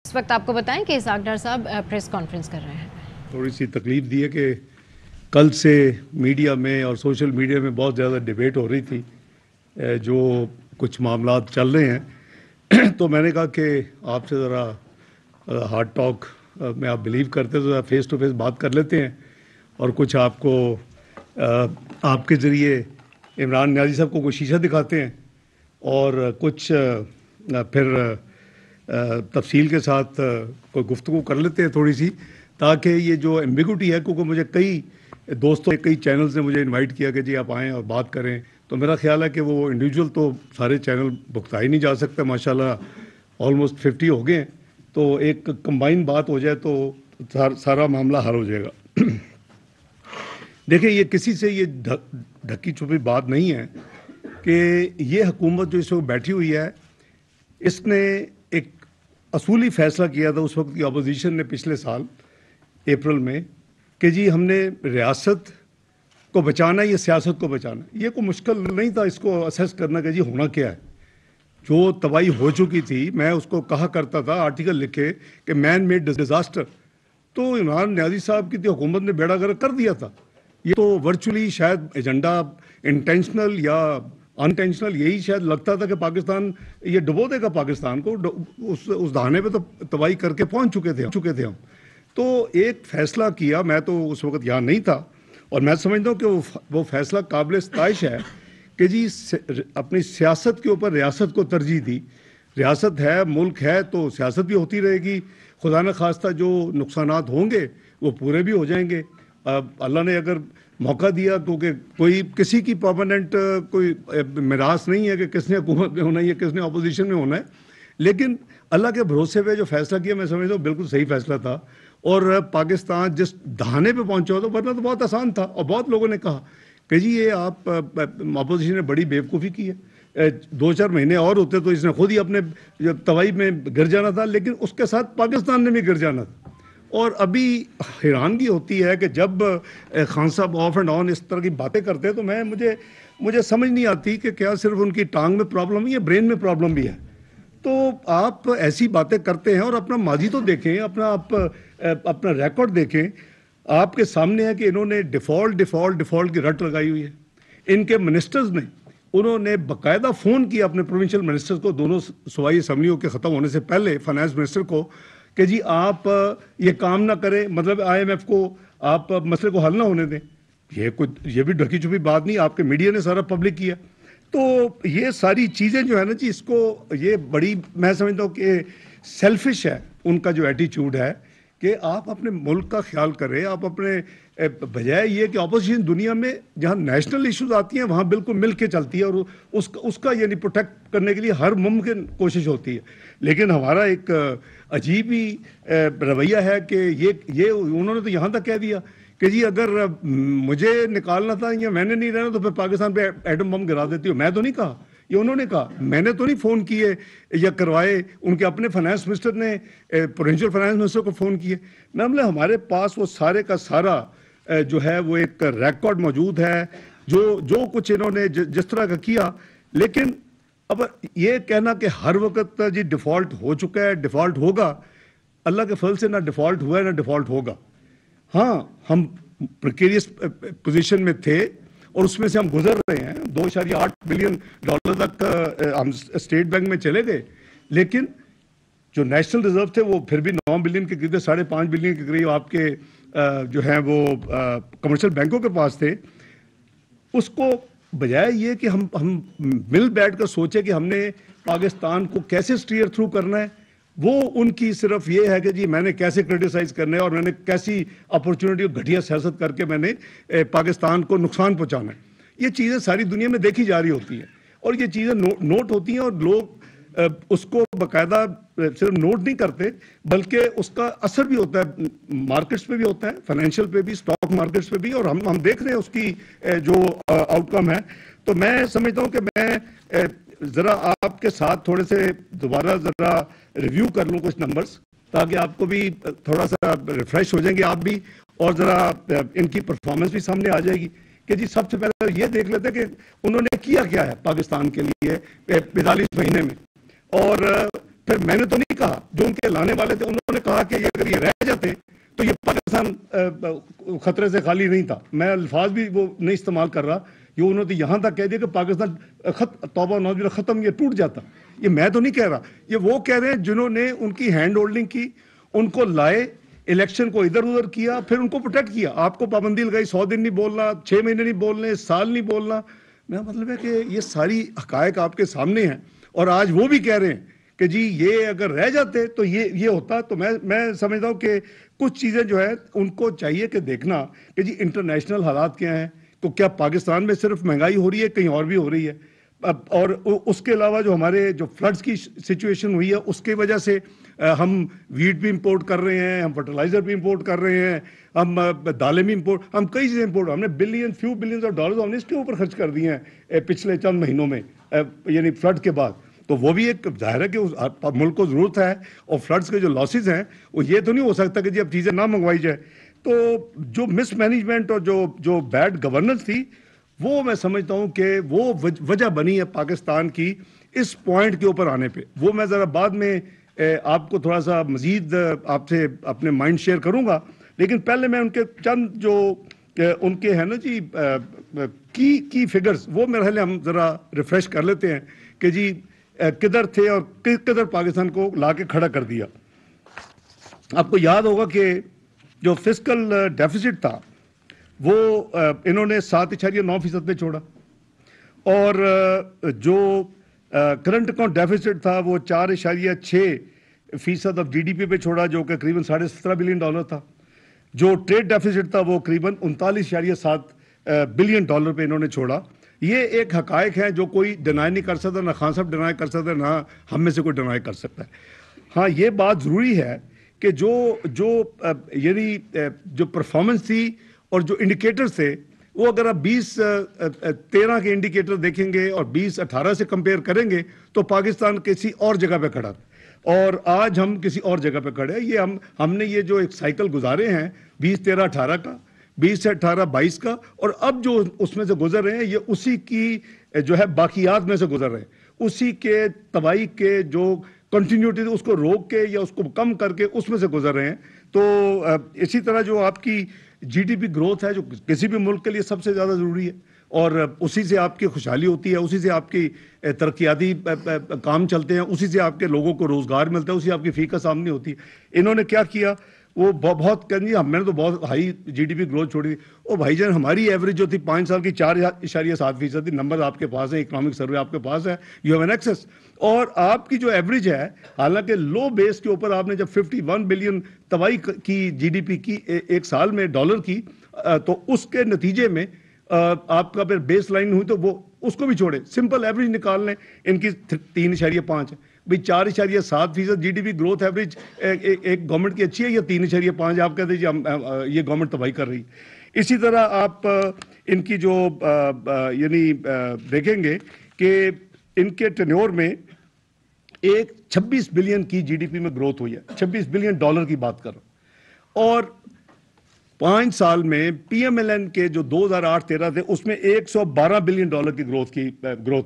اس وقت آپ کو بتائیں کہ اسحاق ڈار صاحب پریس کانفرنس کر رہے ہیں. تھوڑی سی تکلیف دی ہے کہ کل سے میڈیا میں اور سوشل میڈیا میں بہت زیادہ ڈیبیٹ ہو رہی تھی جو کچھ معاملات چل رہے ہیں تو میں نے کہا کہ آپ سے ذرا ہارڈ ٹاک میں آپ بلیو کرتے تو فیس ٹو فیس بات کر لیتے ہیں اور کچھ آپ کو آپ کے ذریعے عمران نیازی صاحب کو کوئی شیشہ دکھاتے ہیں اور کچھ پھر تفصیل کے ساتھ کوئی گفتگو کر لیتے ہیں تھوڑی سی، تاکہ یہ جو ایمبیگوٹی ہے، کیونکہ مجھے کئی دوستوں کئی چینلز نے مجھے انوائٹ کیا کہ جی آپ آئیں اور بات کریں، تو میرا خیال ہے کہ وہ انڈیویجول تو سارے چینل بھگتا ہی نہیں جا سکتے، ماشاءاللہ آلموسٹ 50 ہو گئے ہیں، تو ایک کمبائن بات ہو جائے تو سارا معاملہ حل ہو جائے گا. دیکھیں، یہ کسی سے یہ ڈھکی چھپی بات نہیں ہے کہ یہ حکومت جو اس وقت بیٹھی ہوئی ہے، اس نے ایک اصولی فیصلہ کیا تھا اس وقت کی اپوزیشن نے پچھلے سال اپریل میں کہ جی ہم نے ریاست کو بچانا ہے یا سیاست کو بچانا ہے. یہ کوئی مشکل نہیں تھا اس کو اسیس کرنا کہ جی ہونا کیا ہے. جو تباہی ہو چکی تھی، میں اس کو کہا کرتا تھا آرٹیکل لکھے کہ مین میڈ ڈیزاسٹر، تو عمران نیازی صاحب کی تو حکومت نے بیڑا گرک کر دیا تھا. یہ تو ورچولی شاید ایجنڈا انٹینشنل یا انٹینشنل یہی شاید لگتا تھا کہ پاکستان یہ ڈبو دے گا پاکستان کو، اس دہانے پہ تو تباہی کر کے پہنچ چکے تھے ہم. تو ایک فیصلہ کیا، میں تو اس وقت یہاں نہیں تھا، اور میں سمجھتا ہوں کہ وہ فیصلہ قابل ستائش ہے کہ جی اپنی سیاست کے اوپر ریاست کو ترجیح دی. ریاست ہے، ملک ہے، تو سیاست بھی ہوتی رہے گی. خدا نخواستہ جو نقصانات ہوں گے وہ پورے بھی ہو جائیں گے. اللہ نے اگر موقع دیا، کیونکہ کوئی کسی کی پرماننٹ کوئی میراث نہیں ہے کہ کس نے حکومت میں ہونا ہے یا کس نے اپوزیشن میں ہونا ہے، لیکن اللہ کے بھروسے پہ جو فیصلہ کیا میں سمجھتا ہوں بالکل صحیح فیصلہ تھا. اور پاکستان جس دہانے پہ پہنچا ہو تو ورنہ تو بہت آسان تھا، اور بہت لوگوں نے کہا کہ جی یہ آپ اپوزیشن نے بڑی بیوقوفی کی ہے، 2-4 مہینے اور ہوتے تو اس نے خود ہی اپنے تباہی میں گر جانا تھا، لیکن اس کے ساتھ پاکستان نے بھی گر جانا تھا. اور ابھی حیرانگی ہوتی ہے کہ جب خان صاحب آف اینڈ آن اس طرح کی باتیں کرتے ہیں تو مجھے سمجھ نہیں آتی کہ کیا صرف ان کی ٹانگ میں پرابلم ہے یا برین میں پرابلم بھی ہے. تو آپ ایسی باتیں کرتے ہیں اور اپنا ماضی تو دیکھیں، اپنا ریکارڈ دیکھیں. آپ کے سامنے ہے کہ انہوں نے ڈیفالٹ کی رٹ لگائی ہوئی ہے. ان کے منسٹرز نے انہوں نے باقاعدہ فون کیا اپنے پروونشل منسٹرز کو، دونوں صوبائی اسمبلیوں کے ختم ہونے سے پہلے فائنانس منسٹر کو، کہ جی آپ یہ کام نہ کریں، مطلب IMF کو آپ مسئلے کو حل نہ ہونے دیں. یہ بھی ڈھکی چھپی بات نہیں، آپ کے میڈیا نے سارا پبلک کیا. تو یہ ساری چیزیں جو ہے نا جی، اس کو یہ بڑی میں سمجھتا ہوں کہ سیلفش ہے ان کا جو ایٹیچیوڈ ہے کہ آپ اپنے ملک کا خیال کریں. آپ اپنے بجائے یہ کہ اپوزیشن دنیا میں جہاں نیشنل ایشوز آتی ہیں وہاں بالکل مل کے چلتی ہے اور اس کا یعنی پروٹیکٹ کرنے کے لیے ہر ممکن کوشش ہوتی ہے. لیکن ہمارا ایک عجیب ہی رویہ ہے کہ یہ انہوں نے تو یہاں تک کہہ دیا کہ جی اگر مجھے نکالنا تھا یا میں نے نہیں رہنا تو پھر پاکستان پہ ایٹم بم گرا دیتی ہو. میں تو نہیں کہا، یہ انہوں نے کہا، میں نے تو نہیں فون کیے یا کروائے. ان کے اپنے فائنانس منسٹر نے پروونشل فائنانس منسٹر کو فون کیے. مطلب ہمارے پاس وہ سارے کا سارا جو ہے وہ ایک ریکارڈ موجود ہے جو کچھ انہوں نے جس طرح کا کیا. لیکن اب یہ کہنا کہ ہر وقت جی ڈیفالٹ ہو چکا ہے، ڈیفالٹ ہوگا، اللہ کے فضل سے نہ ڈیفالٹ ہوا ہے نہ ڈیفالٹ ہوگا. ہاں ہم پریکیریس پوزیشن میں تھے اور اس میں سے ہم گزر رہے ہیں. $2.8 بلین تک ہم اسٹیٹ بینک میں چلے گئے، لیکن جو نیشنل ریزرو تھے وہ پھر بھی 9 بلین کے قریب، 5.5 بلین کے قریب آپ کے جو ہیں وہ کمرشل بینکوں کے پاس تھے. اس کو بجائے یہ کہ ہم مل بیٹھ کر سوچے کہ ہم نے پاکستان کو کیسے اسٹیئر تھرو کرنا ہے، وہ ان کی صرف یہ ہے کہ جی میں نے کیسے کرٹیسائز کرنا ہے اور میں نے کیسی اپورچونٹی اور گھٹیا سیاست کر کے میں نے پاکستان کو نقصان پہنچانا ہے. یہ چیزیں ساری دنیا میں دیکھی جا رہی ہوتی ہیں اور یہ چیزیں نوٹ ہوتی ہیں اور لوگ اس کو باقاعدہ صرف نوٹ نہیں کرتے بلکہ اس کا اثر بھی ہوتا ہے مارکیٹس پہ بھی ہوتا ہے، فائنینشیل پہ بھی، اسٹاک مارکیٹس پہ بھی، اور ہم دیکھ رہے ہیں اس کی جو آؤٹ کم ہے. تو میں سمجھتا ہوں کہ میں ذرا آپ کے ساتھ تھوڑے سے دوبارہ ذرا ریویو کر لوں کچھ نمبرز، تاکہ آپ کو بھی تھوڑا سا ریفریش ہو جائیں گے آپ بھی، اور ذرا ان کی پرفارمنس بھی سامنے آ جائے گی کہ جی سب سے پہلے یہ دیکھ لیتے کہ انہوں نے کیا ہے پاکستان کے لیے 45 مہینے میں. اور پھر میں نے تو نہیں کہا, جو ان کے لانے والے تھے انہوں نے کہا کہ اگر یہ رہ جاتے تو یہ پاکستان خطرے سے خالی نہیں تھا. میں الفاظ بھی وہ نہیں استعمال کر رہا, یہ انہوں نے یہاں تک کہہ دیا کہ پاکستان توبہ نوز باللہ ختم, یہ ٹوٹ جاتا. یہ میں تو نہیں کہہ رہا, یہ وہ کہہ رہے ہیں جنہوں نے ان کی ہینڈ ہولڈنگ کی, ان کو لائے, الیکشن کو ادھر ادھر کیا, پھر ان کو پروٹیکٹ کیا. آپ کو پابندی لگائی 100 دن نہیں بولنا, 6 مہینے نہیں بولنے, سال نہیں بولنا. میرا مطلب ہے کہ یہ ساری حقائق آپ کے سامنے ہیں, اور آج وہ بھی کہہ رہے ہیں کہ جی یہ اگر رہ جاتے تو یہ ہوتا. تو میں سمجھتا ہوں کہ کچھ چیزیں جو ہے ان کو چاہیے کہ دیکھنا کہ جی انٹرنیشنل حالات کیا ہیں, تو کیا پاکستان میں صرف مہنگائی ہو رہی ہے, کہیں اور بھی ہو رہی ہے, اور اس کے علاوہ جو ہمارے جو فلڈز کی سچویشن ہوئی ہے اس کی وجہ سے ہم ویٹ بھی امپورٹ کر رہے ہیں, ہم فرٹیلائزر بھی امپورٹ کر رہے ہیں, ہم دالیں بھی امپورٹ, ہم کئی چیزیں امپورٹ, ہم نے فیو بلینز آف ڈالرز ہم نے اس کے اوپر خرچ کر دیے ہیں پچھلے چند مہینوں میں, یعنی فلڈ کے بعد. تو وہ بھی ایک ظاہر ہے کہ ملک کو ضرورت ہے, اور فلڈز کے جو لاسز ہیں وہ یہ تو نہیں ہو سکتا کہ جی اب چیزیں نہ منگوائی جائے. تو جو مس مینجمنٹ اور جو بیڈ گورننس تھی, وہ میں سمجھتا ہوں کہ وہ وجہ بنی ہے پاکستان کی اس پوائنٹ کے اوپر آنے پہ. وہ میں ذرا بعد میں آپ کو تھوڑا سا مزید آپ سے اپنے مائنڈ شیئر کروں گا, لیکن پہلے میں ان کے چند جو ان کے ہیں نا جی کی فگرز, وہ میرے خیال ہم ذرا ریفریش کر لیتے ہیں کہ جی کدھر تھے اور کدھر پاکستان کو لا کے کھڑا کر دیا. آپ کو یاد ہوگا کہ جو فسکل ڈیفیسٹ تھا وہ انہوں نے 7.9% پہ چھوڑا, اور جو کرنٹ اکاؤنٹ ڈیفیسٹ تھا وہ 4.6% آف GDP پہ چھوڑا, جو کہ قریباً $17.5 بلین تھا. جو ٹریڈ ڈیفیسٹ تھا وہ قریباً $39.7 بلین پہ انہوں نے چھوڑا. یہ ایک حقائق ہے جو کوئی ڈینائی نہیں کر سکتا, نہ خان صاحب ڈینائی کر سکتا, نہ ہم میں سے کوئی ڈینائی کر سکتا ہے. ہاں یہ بات ضروری ہے کہ یعنی جو پرفارمنس تھی اور جو انڈیکیٹرز تھے, وہ اگر آپ 2013 کے انڈیکیٹر دیکھیں گے اور 2018 سے کمپیئر کریں گے تو پاکستان کسی اور جگہ پہ کھڑا تھا, اور آج ہم کسی اور جگہ پہ کھڑے ہیں. یہ ہم نے یہ جو ایک سائیکل گزارے ہیں 2013-18 کا, 20 سے 18-22 کا, اور اب جو اس میں سے گزر رہے ہیں یہ اسی کی جو ہے باقیات میں سے گزر رہے ہیں, اسی کے تباہی کے جو کنٹینیوٹی اس کو روک کے یا اس کو کم کر کے اس میں سے گزر رہے ہیں. تو اسی طرح جو آپ کی GDP گروتھ ہے جو کسی بھی ملک کے لیے سب سے زیادہ ضروری ہے, اور اسی سے آپ کی خوشحالی ہوتی ہے, اسی سے آپ کی ترقیاتی کام چلتے ہیں, اسی سے آپ کے لوگوں کو روزگار ملتا ہے, اسی آپ کی فی کا سامنے ہوتی ہے. انہوں نے کیا کیا, وہ بہت کہنی میں نے تو بہت ہائی GDP گروتھ چھوڑی. او بھائی جان, ہماری ایوریج جو تھی 5 سال کی 4.7% تھی. نمبر آپ کے پاس ہے, اکنامک سروے آپ کے پاس ہے, یو ہیو این ایکسیس. اور آپ کی جو ایوریج ہے, حالانکہ لو بیس کے اوپر آپ نے جب 51 بلین تباہی کی GDP کی ایک سال میں ڈالر کی, تو اس کے نتیجے میں آپ کا پھر بیس لائن ہوئی تو وہ اس کو بھی چھوڑے, سمپل ایوریج نکال لیں. ان کی 3.5 ہے بھائی, 4.7% GDP گروتھ ایوریج ایک گورنمنٹ کی اچھی ہے, یا 3.5 آپ کہہ دیجیے یہ گورنمنٹ تباہی کر رہی. اسی طرح آپ ان کی جو یعنی دیکھیں گے کہ ان کے ٹینیور میں ایک 26 بلین کی GDP میں گروتھ ہوئی ہے, $26 بلین کی بات کر رہا ہوں. اور 5 سال میں PMLN کے جو 2008-13 تھے اس میں $112 بلین کی گروتھ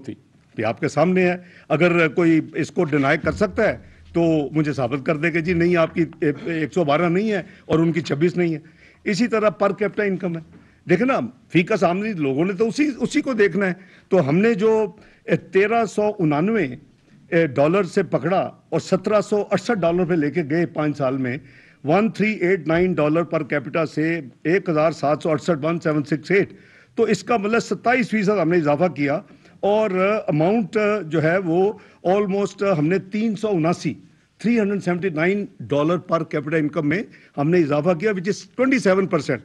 تھی. یہ آپ کے سامنے ہے, اگر کوئی اس کو ڈینائی کر سکتا ہے تو مجھے ثابت کر دے کہ جی نہیں آپ کی 112 نہیں ہے اور ان کی 26 نہیں ہے. اسی طرح پر کیپٹا انکم ہے, دیکھیں نا فی کا سامنے لوگوں نے تو اسی کو دیکھنا ہے. تو ہم نے جو $1399 سے پکڑا اور $1768 پہ لے کے گئے 5 سال میں, $1389 پر کیپٹا سے 1768 تو اس کا مطلب 27% ہم نے اضافہ کیا, اور اماؤنٹ جو ہے وہ آلموسٹ ہم نے $379 پر کیپٹا انکم میں ہم نے اضافہ کیا, وچ از 27%.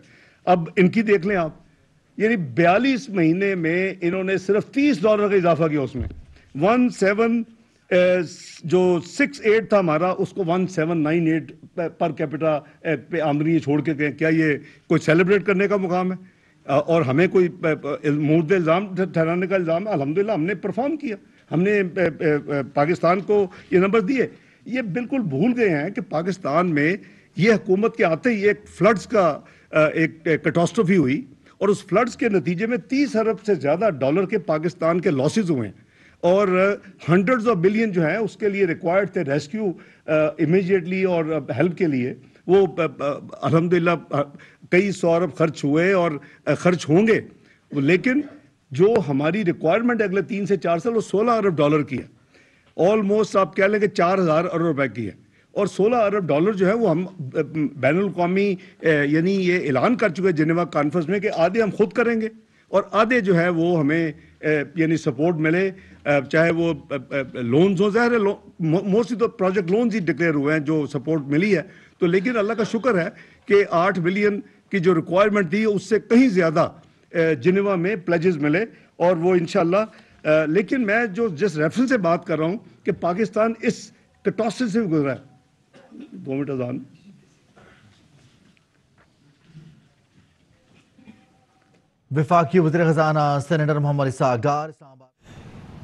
اب ان کی دیکھ لیں آپ, یعنی 42 مہینے میں انہوں نے صرف $30 کا اضافہ کیا. اس میں 1768 تھا ہمارا, اس کو 1798 پر کیپٹا پہ آمدنی چھوڑ کے گئے. کیا یہ کوئی سیلیبریٹ کرنے کا مقام ہے اور ہمیں کوئی مورد الزام ٹھہرانے کا الزام ہے؟ الحمدللہ ہم نے پرفارم کیا, ہم نے پاکستان کو یہ نمبر دیے. یہ بالکل بھول گئے ہیں کہ پاکستان میں یہ حکومت کے آتے ہی ایک فلڈز کا ایک کیٹاسٹروفی ہوئی, اور اس فلڈز کے نتیجے میں $30 ارب سے زیادہ کے پاکستان کے لاسز ہوئے ہیں. اور ہنڈریڈز آف بلین جو ہیں اس کے لیے ریکوائرڈ تھے ریسکیو امیجیٹلی اور ہیلپ کے لیے. وہ الحمدللہ کئی 100 ارب خرچ ہوئے اور خرچ ہوں گے, لیکن جو ہماری ریکوائرمنٹ اگلے 3 سے 4 سال وہ $16 ارب کی ہے. آلموسٹ آپ کہہ لیں کہ 4000 ارب روپے کی ہے. اور $16 ارب جو ہے وہ ہم بین الاقوامی یعنی یہ اعلان کر چکے جنیوا کانفرنس میں کہ آدھے ہم خود کریں گے اور آدھے جو ہے وہ ہمیں یعنی سپورٹ ملے, چاہے وہ لونز ہوں. ظاہر ہے موسٹلی تو پروجیکٹ لونز ہی ڈکلیئر ہوئے ہیں جو سپورٹ ملی ہے, تو لیکن اللہ کا شکر ہے کہ 8 بلین کی جو ریکوائرمنٹ تھی اس سے کہیں زیادہ جنیوا میں پلیجز ملے اور وہ انشاءاللہ. لیکن میں جو جس ریفرنس سے بات کر رہا ہوں کہ پاکستان اس کٹاسٹرافی سے گزرا ہے. 2 منٹ اذان. وفاقی وزیر خزانہ سینیٹر محمد اسحاق ڈار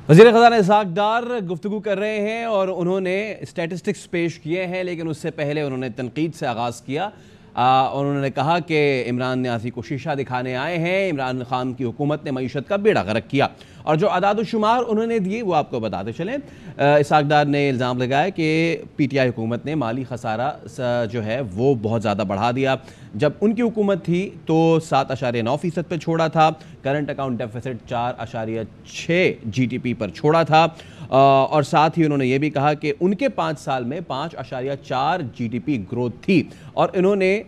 وزیر خزانہ اسحاق ڈار گفتگو کر رہے ہیں اور انہوں نے اسٹیٹسٹکس پیش کیے ہیں, لیکن اس سے پہلے انہوں نے تنقید سے آغاز کیا اور انہوں نے کہا کہ عمران نیازی کو شیشہ دکھانے آئے ہیں. عمران خان کی حکومت نے معیشت کا بیڑا غرق کیا اور جو اعداد و شمار انہوں نے دیے وہ آپ کو بتاتے چلیں. اسحاق ڈار نے الزام لگایا کہ پی ٹی آئی حکومت نے مالی خسارہ جو ہے وہ بہت زیادہ بڑھا دیا. جب ان کی حکومت تھی تو 7.9% پہ چھوڑا تھا, current account deficit 4.6 G D P پر چھوڑا تھا, اور ساتھ ہی انہوں نے یہ بھی کہا کہ ان کے 5 سال میں 5.4 جی ڈی پی گروتھ تھی. اور انہوں نے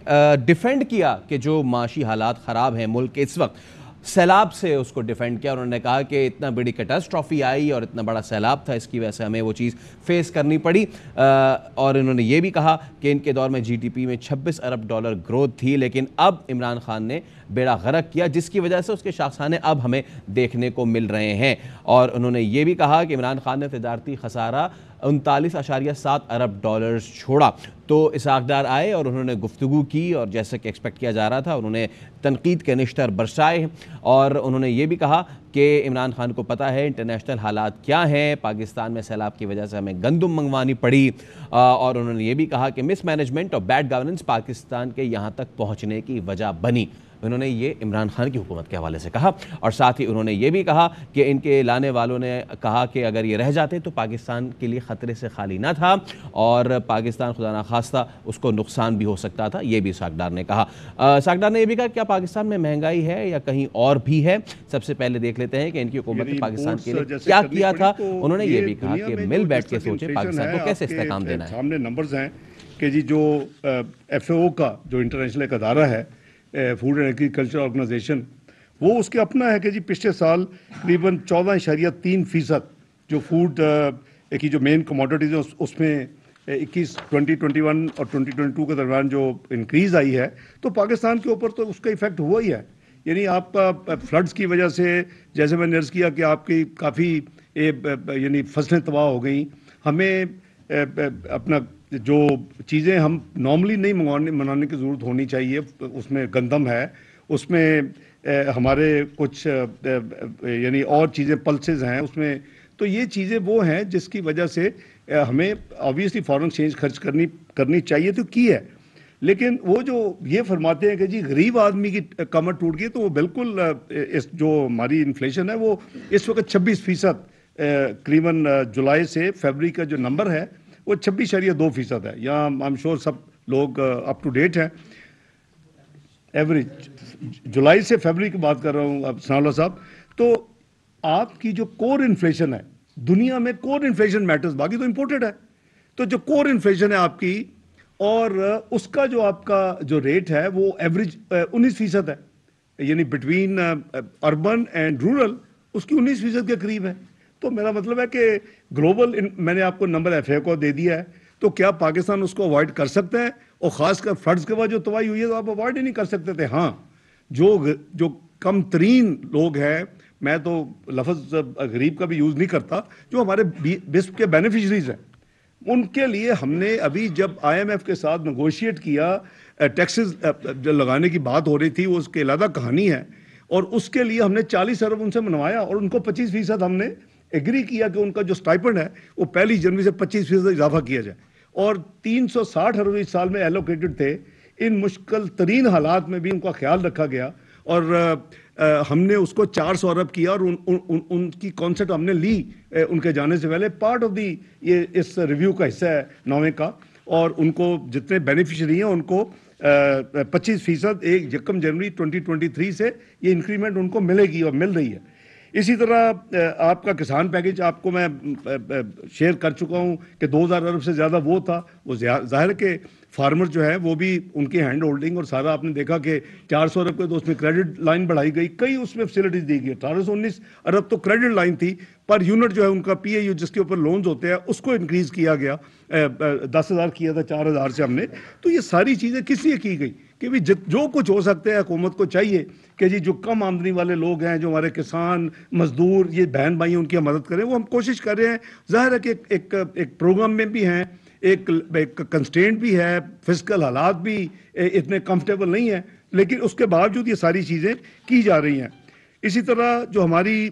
ڈیفینڈ کیا کہ جو معاشی حالات خراب ہیں ملک کے اس وقت, سیلاب سے اس کو ڈیفینڈ کیا. انہوں نے کہا کہ اتنا بڑی کیٹاسٹرافی آئی اور اتنا بڑا سیلاب تھا, اس کی وجہ سے ہمیں وہ چیز فیس کرنی پڑی. اور انہوں نے یہ بھی کہا کہ ان کے دور میں جی ڈی پی میں $26 ارب گروتھ تھی, لیکن اب عمران خان نے بیڑا غرق کیا جس کی وجہ سے اس کے شاخسانے اب ہمیں دیکھنے کو مل رہے ہیں. اور انہوں نے یہ بھی کہا کہ عمران خان نے تجارتی خسارہ $39.7 ارب چھوڑا. تو اسحاق ڈار آئے اور انہوں نے گفتگو کی اور جیسا کہ ایکسپیکٹ کیا جا رہا تھا انہوں نے تنقید کے نشتر برسائے اور انہوں نے یہ بھی کہا کہ عمران خان کو پتہ ہے انٹرنیشنل حالات کیا ہیں, پاکستان میں سیلاب کی وجہ سے ہمیں گندم منگوانی پڑی. اور انہوں نے یہ بھی کہا کہ مس مینجمنٹ اور بیڈ گورننس پاکستان کے یہاں تک پہنچنے کی وجہ بنی. انہوں نے یہ عمران خان کی حکومت کے حوالے سے کہا اور ساتھ ہی انہوں نے یہ بھی کہا کہ ان کے لانے والوں نے کہا کہ اگر یہ رہ جاتے تو پاکستان کے لیے خطرے سے خالی نہ تھا اور پاکستان خدا نخواستہ اس کو نقصان بھی ہو سکتا تھا. یہ بھی اسحاق ڈار نے کہا. اسحاق ڈار نے یہ بھی کہا کہ کیا پاکستان میں مہنگائی ہے یا کہیں اور بھی ہے. سب سے پہلے دیکھ لیتے ہیں کہ ان کی حکومت نے پاکستان کے لیے کیا کیا تھا. انہوں نے یہ بھی کہا کہ مل بیٹھ کے سوچے پاکستان کو کیسے استحکام دینا ہے. سامنے نمبرز ہیں کہ جی جو ایف اے او کا جو انٹرنیشنل ایک ادارہ ہے فوڈ اینڈ ایگریکلچر آرگنائزیشن, وہ اس کے اپنا ہے کہ جی پچھلے سال تقریباً 14.3% جو فوڈ کی جو مین کموڈٹیز ہیں اس میں 2021 اور 2022 کے درمیان جو انکریز آئی ہے تو پاکستان کے اوپر تو اس کا ایفیکٹ ہوا ہی ہے. یعنی آپ کا فلڈز کی وجہ سے جیسے میں نے عرض کیا کہ آپ کی کافی یعنی فصلیں تباہ ہو گئیں. ہمیں اپنا جو چیزیں ہم نارملی نہیں منانے کی ضرورت ہونی چاہیے, اس میں گندم ہے, اس میں ہمارے کچھ یعنی اور چیزیں پلسز ہیں اس میں, تو یہ چیزیں وہ ہیں جس کی وجہ سے ہمیں آبویسلی فارن ایکسچینج خرچ کرنی چاہیے تو کی ہے. لیکن وہ جو یہ فرماتے ہیں کہ جی غریب آدمی کی کمر ٹوٹ گئی, تو وہ بالکل جو ہماری انفلیشن ہے وہ اس وقت 26% تقریباً جولائی سے فیبری کا جو نمبر ہے وہ 26.2% ہے. یہاں آئی ایم شور سب لوگ اپ ٹو ڈیٹ ہیں. ایوریج جولائی سے فیبری کی بات کر رہا ہوں اب ثناء اللہ صاحب. تو آپ کی جو کور انفلیشن ہے, دنیا میں کور انفلیشن میٹرز, باقی تو امپورٹڈ ہے, تو جو کور انفلیشن ہے آپ کی اور اس کا جو آپ کا جو ریٹ ہے وہ ایوریج 19% ہے. یعنی بٹوین اربن اینڈ رورل اس کی 19% کے قریب ہے. تو میرا مطلب ہے کہ گلوبل میں نے آپ کو نمبر ایف اے کو دے دیا ہے, تو کیا پاکستان اس کو اوائڈ کر سکتا ہے؟ اور خاص کر فلڈز کے بعد جو تباہی ہوئی ہے تو آپ اوائڈ ہی نہیں کر سکتے تھے. ہاں جو کم ترین لوگ ہیں, میں تو لفظ غریب کا بھی یوز نہیں کرتا, جو ہمارے بسپ کے بینیفیشریز ہیں, ان کے لیے ہم نے ابھی جب آئی ایم ایف کے ساتھ نیگوشیٹ کیا, ٹیکسز جو لگانے کی بات ہو رہی تھی وہ اس کی علیحدہ کہانی ہے, اور اس کے لیے ہم نے 40 ارب ان سے منوایا اور ان کو 25% ہم نے ایگری کیا کہ ان کا جو سٹائپنڈ ہے وہ 1 جنوری سے 25% اضافہ کیا جائے. اور 360 ارب اس سال میں ایلوکیٹڈ تھے. ان مشکل ترین حالات میں بھی ان کا خیال رکھا گیا. اور ہم نے اس کو 400 ارب کیا اور ان کی کانسیپٹ ہم نے لی ان کے جانے سے پہلے. پارٹ آف دی یہ اس ریویو کا حصہ ہے 9ویں کا, اور ان کو جتنے بینیفیشری ہیں ان کو 25% 1 جنوری 2023 سے یہ انکریمنٹ ان کو ملے گی اور مل رہی ہے. اسی طرح آپ کا کسان پیکج آپ کو میں شیئر کر چکا ہوں کہ 2000 ارب سے زیادہ وہ تھا. وہ ظاہر کہ فارمر جو ہے وہ بھی ان کی ہینڈ ہولڈنگ اور سارا آپ نے دیکھا کہ 400 ارب کے تو اس میں کریڈٹ لائن بڑھائی گئی, کئی اس میں فیسلٹیز دی گئی. 1819 ارب تو کریڈٹ لائن تھی, پر یونٹ جو ہے ان کا پی اے یو جس کے اوپر لونز ہوتے ہیں اس کو انکریز کیا گیا, 10,000 کیا تھا 4,000 سے ہم نے. تو یہ ساری چیزیں کس لیے کی گئی کہ بھی جو کچھ ہو سکتے ہیں حکومت کو چاہیے کہ جی جو کم آمدنی والے لوگ ہیں, جو ہمارے کسان مزدور یہ بہن بھائی ان کی مدد کریں. وہ ہم کوشش کر رہے ہیں. ظاہر ہے کہ ایک پروگرام میں بھی ہیں, ایک کنسٹرینٹ بھی ہے, فزیکل حالات بھی اتنے کمفرٹیبل نہیں ہیں, لیکن اس کے باوجود یہ ساری چیزیں کی جا رہی ہیں. اسی طرح جو ہماری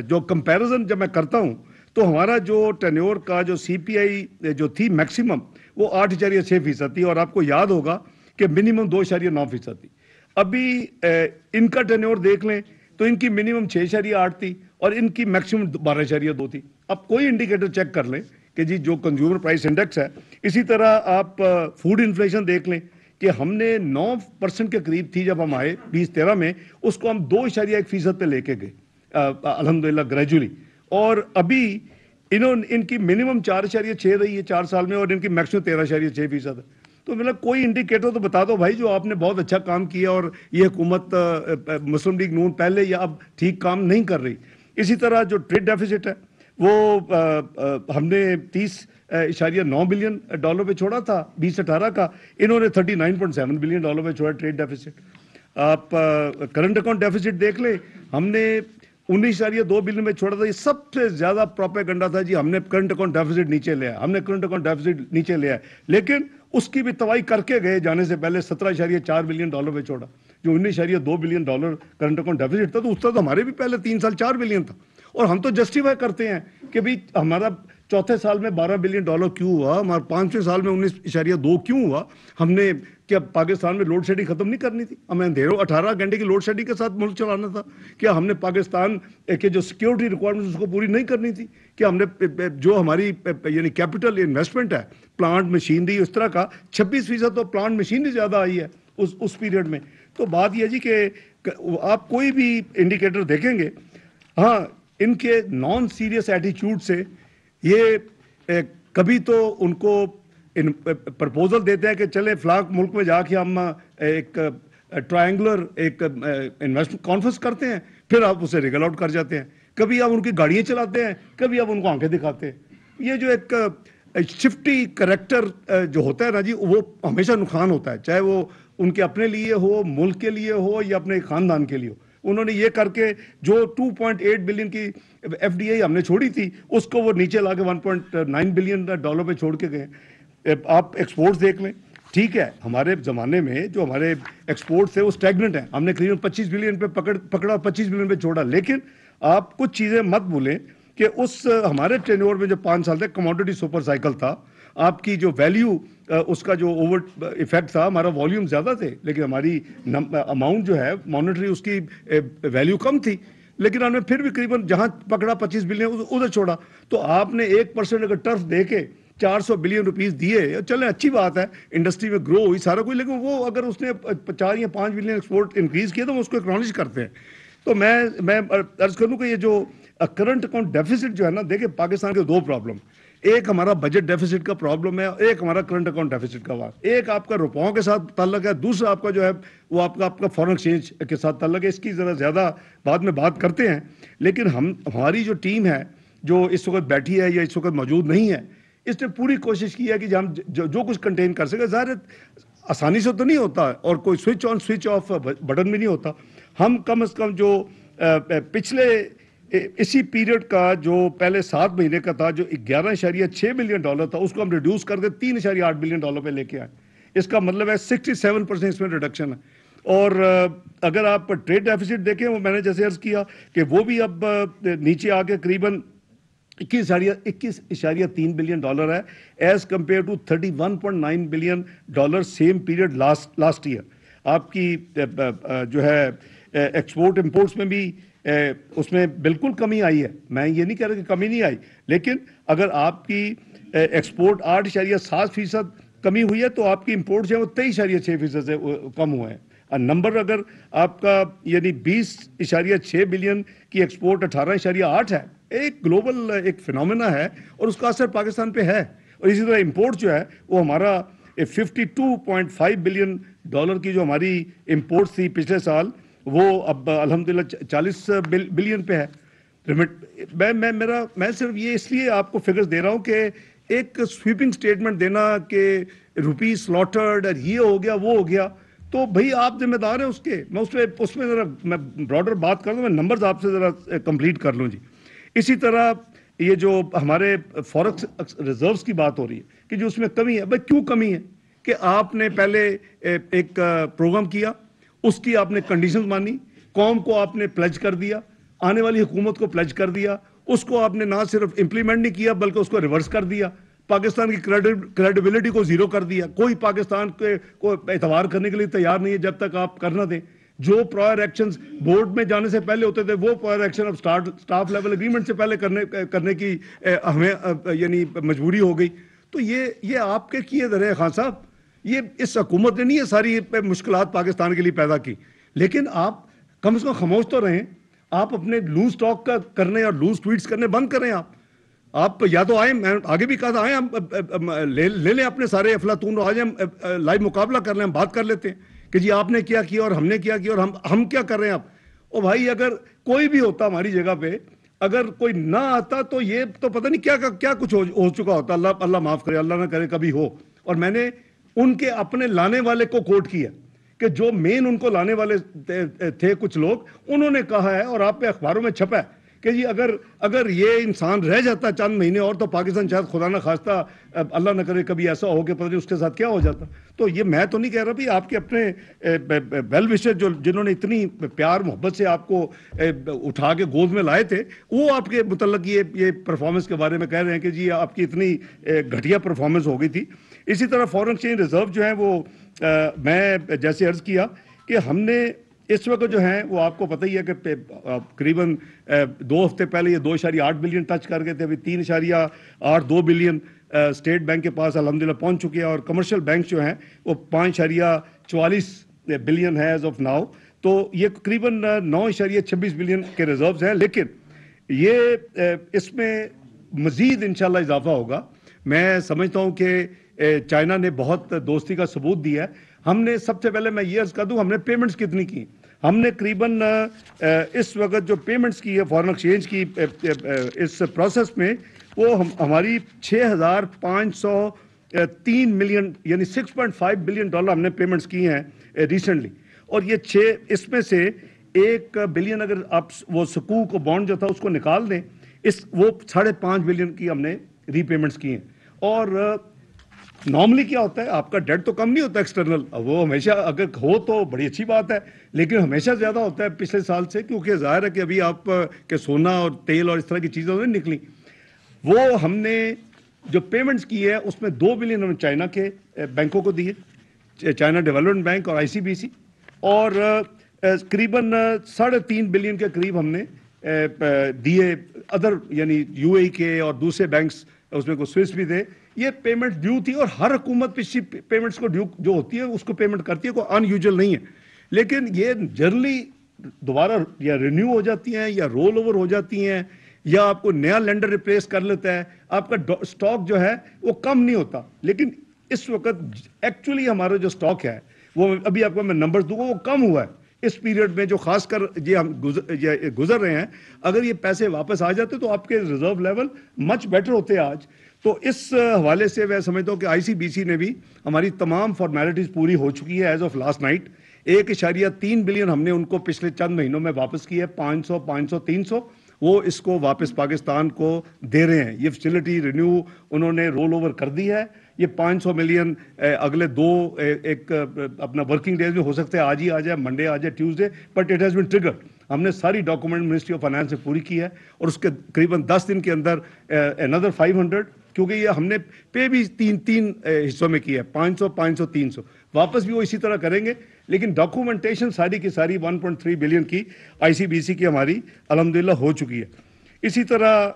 جو کمپیریزن جب میں کرتا ہوں تو ہمارا جو ٹینیور کا جو سی پی آئی جو تھی میکسیمم وہ 8.6% تھی, اور آپ کو یاد ہوگا کہ منیمم 2.9% تھی. ابھی ان کا ٹینیور دیکھ لیں تو ان کی منیمم 6.8 تھی اور ان کی میکسیمم 12.2 تھی. اب کوئی انڈیکیٹر چیک کر لیں کہ جی جو کنزیومر پرائس انڈیکس ہے. اسی طرح آپ فوڈ انفلیشن دیکھ لیں کہ ہم نے 9% کے قریب تھی جب ہم آئے 2013 میں, اس کو ہم 2.1% پہ لے کے گئے الحمدللہ گریجولی, اور ابھی ان کی منیمم 4.6 رہی ہے 4 سال میں, اور ان کی میکسیمم 13.6% ہے. تو مطلب کوئی انڈیکیٹر تو بتا دو بھائی جو آپ نے بہت اچھا کام کیا اور یہ حکومت مسلم لیگ نون پہلے یا اب ٹھیک کام نہیں کر رہی. اسی طرح جو ٹریڈ ڈیفیسٹ ہے وہ ہم نے 30.9 بلین ڈالر پہ چھوڑا تھا 2018 کا, انہوں نے 39.7 بلین ڈالر پہ چھوڑا ٹریڈ ڈیفیسٹ. آپ کرنٹ اکاؤنٹ ڈیفیسٹ دیکھ لیں, ہم نے 19.2 بلین میں چھوڑا تھا. یہ سب سے زیادہ پروپیگنڈا تھا جی ہم نے کرنٹ اکاؤنٹ ڈیفیسٹ نیچے لیا, ہم نے کرنٹ اکاؤنٹ ڈیفیسٹ نیچے لیا, لیکن اس کی بھی توائی کر کے گئے جانے سے پہلے 17.4 بلین ڈالر پہ چھوڑا. جو 19.2 billion dollar current account deficits تھا تو اس کا تو ہمارے بھی پہلے 3 سال 4 بلین تھا, اور ہم تو جسٹیفائی کرتے ہیں کہ بھی ہمارا چوتھے سال میں 12 بلین ڈالر کیوں ہوا, ہمارا 5ویں سال میں 19.2 کیوں ہوا. ہم نے کیا پاکستان میں لوڈ شیڈنگ ختم نہیں کرنی تھی, ہمیں اندھیروں 18 گھنٹے کی لوڈ شیڈنگ کے ساتھ ملک چلانا تھا. کیا ہم نے پاکستان کے جو سیکیورٹی ریکوائرمنٹس اس کو پوری نہیں کرنی تھی. کیا ہم نے جو ہماری یعنی کیپٹل انویسٹمنٹ ہے پلانٹ مشینری اس طرح کا 26% تو پلانٹ مشینری زیادہ آئی ہے اس پیریڈ میں. تو بات یہ جی کہ آپ کوئی بھی انڈیکیٹر دیکھیں گے, ہاں ان کے نان سیریس ایٹیچیوڈ سے یہ کبھی تو ان کو پرپوزل دیتے ہیں کہ چلے فلاں ملک میں جا کے ہم ایک ٹرائنگولر ایک انویسٹمنٹ کانفرنس کرتے ہیں, پھر آپ اسے ریگل آؤٹ کر جاتے ہیں. کبھی آپ ان کی گاڑیاں چلاتے ہیں, کبھی آپ ان کو آنکھیں دکھاتے ہیں. یہ جو ایک شفٹی کریکٹر جو ہوتا ہے نا جی, وہ ہمیشہ نقصان ہوتا ہے, چاہے وہ ان کے اپنے لیے ہو, ملک کے لیے ہو, یا اپنے خاندان کے لیے ہو. انہوں نے یہ کر کے جو 2.8 بلین کی ایف ڈی آئی ہم نے چھوڑی تھی اس کو وہ نیچے لا کے 1.9 بلین ڈالر پہ چھوڑ کے گئے. آپ ایکسپورٹس دیکھ لیں, ٹھیک ہے ہمارے زمانے میں جو ہمارے ایکسپورٹ تھے وہ اسٹیگننٹ ہیں, ہم نے قریباً 25 بلین پہ پکڑا 25 بلین پہ چھوڑا. لیکن آپ کچھ چیزیں مت بھولیں کہ اس ہمارے ٹینیور میں جو 5 سال تک کموڈٹی سپر سائیکل تھا, آپ کی جو ویلیو اس کا جو اوور ایفیکٹ تھا, ہمارا والیوم زیادہ تھے لیکن ہماری اماؤنٹ جو ہے مانیٹری اس کی ویلیو کم تھی, لیکن ہم نے پھر بھی قریباً جہاں پکڑا 25 بلین ادھر چھوڑا. تو آپ نے 1% اگر ٹرف دے کے 400 بلین روپیز دیے, چلیں اچھی بات ہے انڈسٹری میں گرو ہوئی سارا کوئی, لیکن وہ اگر اس نے 4 یا 5 بلین ایکسپورٹ انکریز کیا تو ہم اس کو اکنالج کرتے ہیں. تو میں عرض کروں کہ یہ جو کرنٹ اکاؤنٹ ڈیفیسٹ جو ہے نا, دیکھیں پاکستان کے 2 پرابلم, ایک ہمارا بجٹ ڈیفیسٹ کا پرابلم ہے, ایک ہمارا کرنٹ اکاؤنٹ ڈیفیسٹ کا بات. ایک آپ کا روپاؤں کے ساتھ تعلق ہے, دوسرا آپ کا جو ہے وہ آپ کا فارن ایکسچینج کے ساتھ تعلق ہے. اس کی ذرا زیادہ بعد میں بات کرتے ہیں, لیکن ہماری جو ٹیم ہے جو اس وقت بیٹھی ہے یا اس وقت موجود نہیں ہے, اس نے پوری کوشش کی ہے کہ ہم جو کچھ کنٹین کر سکے. ظاہر آسانی سے تو نہیں ہوتا اور کوئی switch on switch off button بھی نہیں ہوتا. ہم کم از کم جو پچھلے اسی پیریڈ کا جو پہلے 7 مہینے کا تھا جو 11.6 بلین ڈالر تھا, اس کو ہم ریڈیوس کر کے 3.8 بلین ڈالر پہ لے کے آئے. اس کا مطلب ہے 67% اس میں ریڈکشن ہے. اور اگر آپ ٹریڈ ڈیفیسٹ دیکھیں, وہ میں نے جیسے عرض کیا کہ وہ بھی اب نیچے آ کے قریباً 21.3 بلین ڈالر ہے as compare to 31.9 billion dollar same period last year. آپ کی جو ہے ایکسپورٹ امپورٹس میں بھی اس میں بالکل کمی آئی ہے. میں یہ نہیں کہہ رہا کہ کمی نہیں آئی, لیکن اگر آپ کی ایکسپورٹ 8.7% کمی ہوئی ہے تو آپ کی امپورٹ جو ہے وہ 23.6% سے کم ہوئے ہیں. نمبر اگر آپ کا یعنی 20.6 بلین کی ایکسپورٹ 18.8 ہے, ایک گلوبل ایک فنومینا ہے اور اس کا اثر پاکستان پہ ہے. اور اسی طرح امپورٹ جو ہے وہ ہمارا 52.5 بلین ڈالر کی جو ہماری امپورٹ تھی پچھلے سال, وہ اب الحمدللہ 40 بلین پہ ہے. میں صرف یہ اس لیے آپ کو فگرز دے رہا ہوں کہ ایک سویپنگ سٹیٹمنٹ دینا کہ روپی سلاٹرڈ اور یہ ہو گیا وہ ہو گیا, تو بھئی آپ ذمہ دار ہیں اس کے. میں اس میں ذرا میں براڈر بات کر دوں, میں نمبرز آپ سے ذرا کمپلیٹ کر لوں جی. اسی طرح یہ جو ہمارے فورکس ریزروز کی بات ہو رہی ہے کہ جو اس میں کمی ہے, بھئی کیوں کمی ہے کہ آپ نے پہلے ایک پروگرام کیا, اس کی آپ نے کنڈیشنز مانی, قوم کو آپ نے پلیج کر دیا, آنے والی حکومت کو پلیج کر دیا, اس کو آپ نے نہ صرف امپلیمنٹ نہیں کیا بلکہ اس کو ریورس کر دیا, پاکستان کی کریڈیبلٹی کو زیرو کر دیا. کوئی پاکستان کو اعتبار کرنے کے لیے تیار نہیں ہے جب تک آپ کر نہ دیں. جو پرائر ایکشنز بورڈ میں جانے سے پہلے ہوتے تھے وہ پرائر ایکشن اب سٹاف لیول اگریمنٹ سے پہلے کرنے کی ہمیں یعنی مجبوری ہو گئی. تو یہ آپ کے کیے در ہے خان صاحب, یہ اس حکومت نے نہیں یہ ساری مشکلات پاکستان کے لیے پیدا کی, لیکن آپ کم از کم خاموش تو رہیں. آپ اپنے لوز ٹاک کرنے اور لوز ٹویٹس کرنے بند کریں. آپ یا تو آئیں, میں آگے بھی کہا تھا, آئیں ہم لے لیں اپنے سارے افلاطون, آج ہم لائیو مقابلہ کر لیں, ہم بات کر لیتے ہیں کہ جی آپ نے کیا کیا اور ہم نے کیا کیا اور ہم کیا کر رہے ہیں. آپ او بھائی, اگر کوئی بھی ہوتا ہماری جگہ پہ, اگر کوئی نہ آتا تو یہ تو پتہ نہیں کیا کچھ ہو چکا ہوتا. اللہ معاف کرے, اللہ نہ کرے کبھی ہو. اور میں نے ان کے اپنے لانے والے کو کوٹ کیا کہ جو مین ان کو لانے والے تھے کچھ لوگ, انہوں نے کہا ہے اور آپ پہ اخباروں میں چھپا ہے کہ جی اگر یہ انسان رہ جاتا چند مہینے اور تو پاکستان شاید خدا نہ خواستہ اللہ نہ کرے کبھی ایسا ہو کہ پتہ نہیں اس کے ساتھ کیا ہو جاتا. تو یہ میں تو نہیں کہہ رہا بھی آپ کے اپنے ویل وشر جنہوں نے اتنی پیار محبت سے آپ کو اٹھا کے گود میں لائے تھے, وہ آپ کے متعلق یہ پرفارمنس کے بارے میں کہہ رہے ہیں کہ جی آپ کی اتنی گھٹیا پرفارمنس ہو گئی تھی. اسی طرح فارن ایکسچینج ریزرو جو ہیں وہ میں جیسے عرض کیا کہ ہم نے اس وقت جو ہیں وہ آپ کو پتہ ہی ہے کہ قریباً 2 ہفتے پہلے یہ 2.8 بلین ٹچ کر گئے تھے. ابھی 3.82 بلین اسٹیٹ بینک کے پاس الحمدللہ پہنچ چکے ہیں, اور کمرشل بینک جو ہیں وہ 5.44 بلین ہے ایز آف ناؤ. تو یہ قریباً 9.26 بلین کے ریزروز ہیں, لیکن یہ اس میں مزید انشاءاللہ اضافہ ہوگا. میں سمجھتا ہوں کہ چائنا نے بہت دوستی کا ثبوت دیا ہے. ہم نے سب سے پہلے میں یہ عرض کر دوں, ہم نے پیمنٹس کتنی کی. ہم نے قریباً اس وقت جو پیمنٹس کی ہے فارن ایکسچینج کی اس پروسیس میں, وہ ہماری 6,503 ملین یعنی 6.5 بلین ڈالر ہم نے پیمنٹس کی ہیں ریسنٹلی. اور یہ اس میں سے 1 بلین اگر آپ وہ سکوک بانڈ جو تھا اس کو نکال دیں, وہ 5.5 بلین کی ہم نے ری پیمنٹس کی ہیں. اور نارملی کیا ہوتا ہے, آپ کا ڈیٹ تو کم نہیں ہوتا ایکسٹرنل, وہ ہمیشہ اگر ہو تو بڑی اچھی بات ہے, لیکن ہمیشہ زیادہ ہوتا ہے پچھلے سال سے, کیونکہ ظاہر ہے کہ ابھی آپ کے سونا اور تیل اور اس طرح کی چیزیں نہیں نکلی. وہ ہم نے جو پیمنٹس کی ہے اس میں 2 بلین ہم نے چائنا کے بینکوں کو دیے, چائنا ڈیولپمنٹ بینک اور ICBC, اور قریباً 3.5 بلین کے قریب ہم نے دیے ادر یعنی UAE کے اور دوسرے بینکس, اس میں کوئی سوئس بھی دے. یہ پیمنٹ ڈیو تھی, اور ہر حکومت پچھلی پیمنٹس کو ڈیو جو ہوتی ہے اس کو پیمنٹ کرتی ہے, کوئی ان یوزل نہیں ہے. لیکن یہ جنرلی دوبارہ یا رینیو ہو جاتی ہیں یا رول اوور ہو جاتی ہیں, یا آپ کو نیا لینڈر ریپلیس کر لیتا ہے, آپ کا سٹاک جو ہے وہ کم نہیں ہوتا. لیکن اس وقت ایکچولی ہمارا جو سٹاک ہے وہ ابھی آپ کو میں نمبرز دوں گا, وہ کم ہوا ہے اس پیریڈ میں, جو خاص کر یہ ہم گزر رہے ہیں. اگر یہ پیسے واپس آ جاتے تو آپ کے ریزرو لیول مچ بیٹر ہوتے آج. تو اس حوالے سے میں سمجھتا ہوں کہ ICBC نے بھی ہماری تمام فارمیلٹیز پوری ہو چکی ہے as of last night. 1.3 billion ہم نے ان کو پچھلے چند مہینوں میں واپس کی ہے, 500 300 وہ اس کو واپس پاکستان کو دے رہے ہیں. یہ فیسلٹی رینیو انہوں نے رول اوور کر دی ہے. یہ 500 ملین اگلے ایک اپنا ورکنگ ڈیز میں ہو سکتے ہیں, آج ہی آ جائے, منڈے آ جائے, Tuesday, but it has been triggered. ہم نے ساری ڈاکومنٹ منسٹری آف فائنانس سے پوری کی ہے, اور اس کے قریباً 10 دن کے اندر another 500, کیونکہ یہ ہم نے پے بھی تین حصوں میں کیا ہے, 500 300 واپس بھی وہ اسی طرح کریں گے. لیکن ڈاکومنٹیشن ساری کی ساری 1.3 بلین کی ICBC کی ہماری الحمدللہ ہو چکی ہے. اسی طرح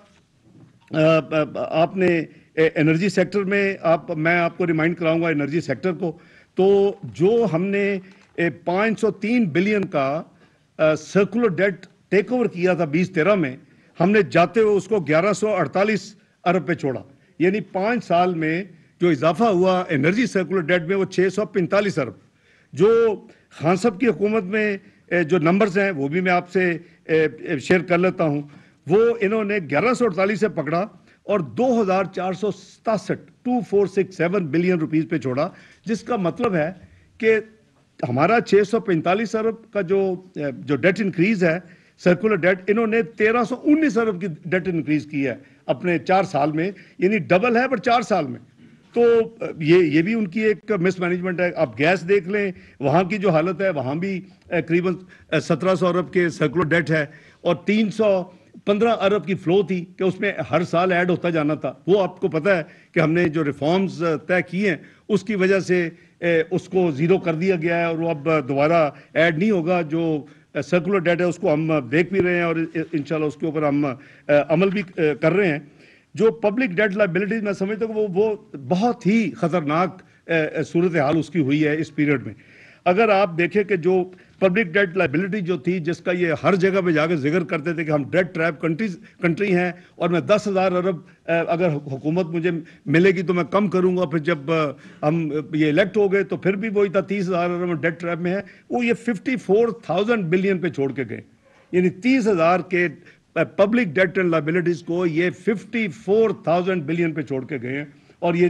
آپ نے انرجی سیکٹر میں میں آپ کو ریمائنڈ کراؤں گا انرجی سیکٹر کو. تو جو ہم نے 503 بلین کا سرکولر ڈیٹ ٹیک اوور کیا تھا 2013 میں, ہم نے جاتے ہوئے اس کو 1148 ارب پہ چھوڑا. یعنی 5 سال میں جو اضافہ ہوا انرجی سرکولر ڈیٹ میں وہ 645 ارب. جو خان صاحب کی حکومت میں جو نمبرز ہیں وہ بھی میں آپ سے شیئر کر لیتا ہوں. وہ انہوں نے 1148 سے پکڑا اور 2467 بلین روپیز پہ چھوڑا, جس کا مطلب ہے کہ ہمارا 645 ارب کا جو ڈیٹ انکریز ہے سرکولر ڈیٹ, انہوں نے 1319 ارب کی ڈیٹ انکریز کی ہے اپنے 4 سال میں, یعنی ڈبل ہے پر 4 سال میں. تو یہ بھی ان کی ایک مس مینجمنٹ ہے. آپ گیس دیکھ لیں, وہاں کی جو حالت ہے وہاں بھی قریباً 1700 ارب کے سرکولر ڈیٹ ہے اور 315 ارب کی فلو تھی کہ اس میں ہر سال ایڈ ہوتا جانا تھا. وہ آپ کو پتہ ہے کہ ہم نے جو ریفارمز طے کیے ہیں اس کی وجہ سے اس کو زیرو کر دیا گیا ہے اور وہ اب دوبارہ ایڈ نہیں ہوگا. جو سرکولر ڈیٹ ہے اس کو ہم دیکھ بھی رہے ہیں اور انشاءاللہ اس کے اوپر ہم عمل بھی کر رہے ہیں. جو پبلک ڈیٹ لائبلٹیز میں سمجھتا ہوں وہ بہت ہی خطرناک صورتحال اس کی ہوئی ہے اس پیریڈ میں. اگر آپ دیکھیں کہ جو پبلک ڈیٹ لائبلٹی جو تھی, جس کا یہ ہر جگہ پہ جا کے ذکر کرتے تھے کہ ہم ڈیٹ ٹریپ کنٹری ہیں اور میں 10,000 ارب اگر حکومت مجھے ملے گی تو میں کم کروں گا. پھر جب ہم یہ الیکٹ ہو گئے تو پھر بھی وہی تھا 30,000 ارب ڈیٹ ٹریپ میں ہے. وہ یہ 54,000 بلین پہ چھوڑ کے گئے, یعنی 30,000 کے پبلک ڈیٹ اینڈ لائبلٹیز کو یہ 54,000 بلین پہ چھوڑ کے گئے ہیں اور یہ